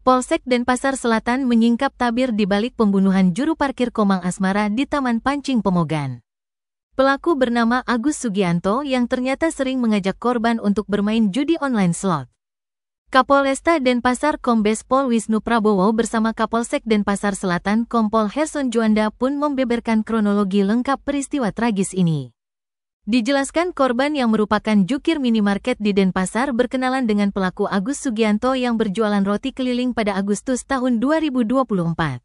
Polsek Denpasar Selatan menyingkap tabir di balik pembunuhan juru parkir Komang Asmara di Taman Pancing Pemogan. Pelaku bernama Agus Sugianto yang ternyata sering mengajak korban untuk bermain judi online slot. Kapolresta Denpasar Kombes Pol Wisnu Prabowo bersama Kapolsek Denpasar Selatan Kompol Herson Juanda pun membeberkan kronologi lengkap peristiwa tragis ini. Dijelaskan korban yang merupakan jukir minimarket di Denpasar berkenalan dengan pelaku Agus Sugianto yang berjualan roti keliling pada Agustus tahun 2024.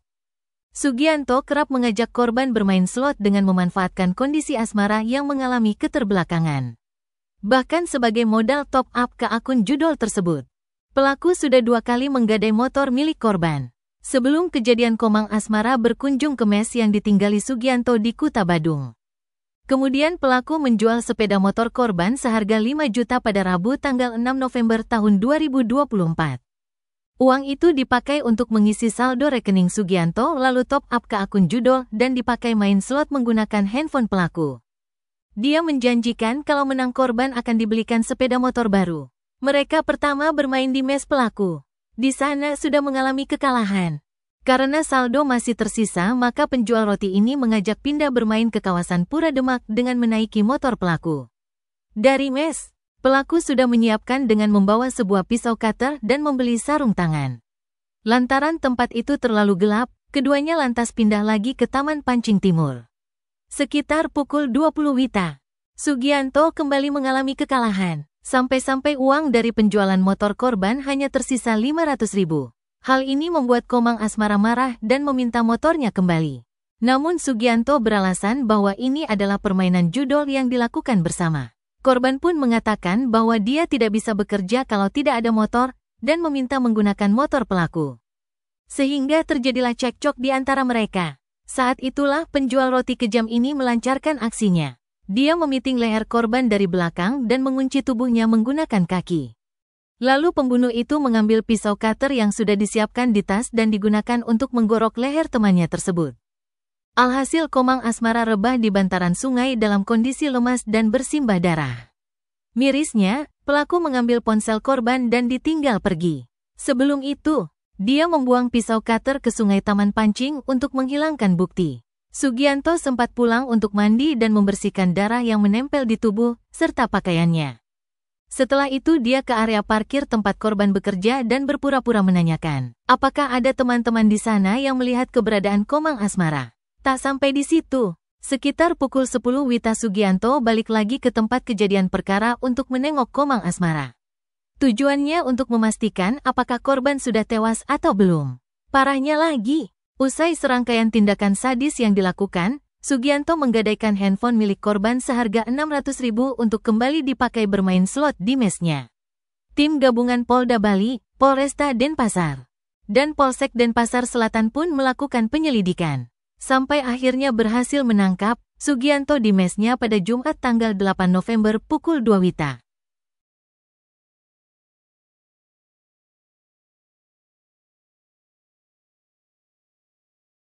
Sugianto kerap mengajak korban bermain slot dengan memanfaatkan kondisi asmara yang mengalami keterbelakangan. Bahkan sebagai modal top up ke akun judol tersebut. Pelaku sudah 2 kali menggadai motor milik korban. Sebelum kejadian Komang Asmara berkunjung ke mes yang ditinggali Sugianto di Kuta Badung. Kemudian pelaku menjual sepeda motor korban seharga 5 juta pada Rabu tanggal 6 November tahun 2024. Uang itu dipakai untuk mengisi saldo rekening Sugianto lalu top up ke akun judol dan dipakai main slot menggunakan handphone pelaku. Dia menjanjikan kalau menang korban akan dibelikan sepeda motor baru. Mereka pertama bermain di mes pelaku. Di sana sudah mengalami kekalahan. Karena saldo masih tersisa, maka penjual roti ini mengajak pindah bermain ke kawasan Pura Demak dengan menaiki motor pelaku. Dari mes, pelaku sudah menyiapkan dengan membawa sebuah pisau cutter dan membeli sarung tangan. Lantaran tempat itu terlalu gelap, keduanya lantas pindah lagi ke Taman Pancing Timur. Sekitar pukul 20 WITA, Sugianto kembali mengalami kekalahan. Sampai-sampai uang dari penjualan motor korban hanya tersisa 500.000. Hal ini membuat Komang Asmara marah dan meminta motornya kembali. Namun Sugianto beralasan bahwa ini adalah permainan judol yang dilakukan bersama. Korban pun mengatakan bahwa dia tidak bisa bekerja kalau tidak ada motor dan meminta menggunakan motor pelaku. Sehingga terjadilah cekcok di antara mereka. Saat itulah penjual roti kejam ini melancarkan aksinya. Dia memiting leher korban dari belakang dan mengunci tubuhnya menggunakan kaki. Lalu pembunuh itu mengambil pisau cutter yang sudah disiapkan di tas dan digunakan untuk menggorok leher temannya tersebut. Alhasil Komang Asmara rebah di bantaran sungai dalam kondisi lemas dan bersimbah darah. Mirisnya, pelaku mengambil ponsel korban dan ditinggal pergi. Sebelum itu, dia membuang pisau cutter ke sungai Taman Pancing untuk menghilangkan bukti. Sugianto sempat pulang untuk mandi dan membersihkan darah yang menempel di tubuh serta pakaiannya. Setelah itu dia ke area parkir tempat korban bekerja dan berpura-pura menanyakan, apakah ada teman-teman di sana yang melihat keberadaan Komang Asmara. Tak sampai di situ, sekitar pukul 10 WITA Sugianto balik lagi ke tempat kejadian perkara untuk menengok Komang Asmara. Tujuannya untuk memastikan apakah korban sudah tewas atau belum. Parahnya lagi, usai serangkaian tindakan sadis yang dilakukan, Sugianto menggadaikan handphone milik korban seharga 600.000 untuk kembali dipakai bermain slot di mesnya. Tim gabungan Polda Bali, Polresta Denpasar, dan Polsek Denpasar Selatan pun melakukan penyelidikan. Sampai akhirnya berhasil menangkap Sugianto di mesnya pada Jumat tanggal 8 November pukul 2 WITA.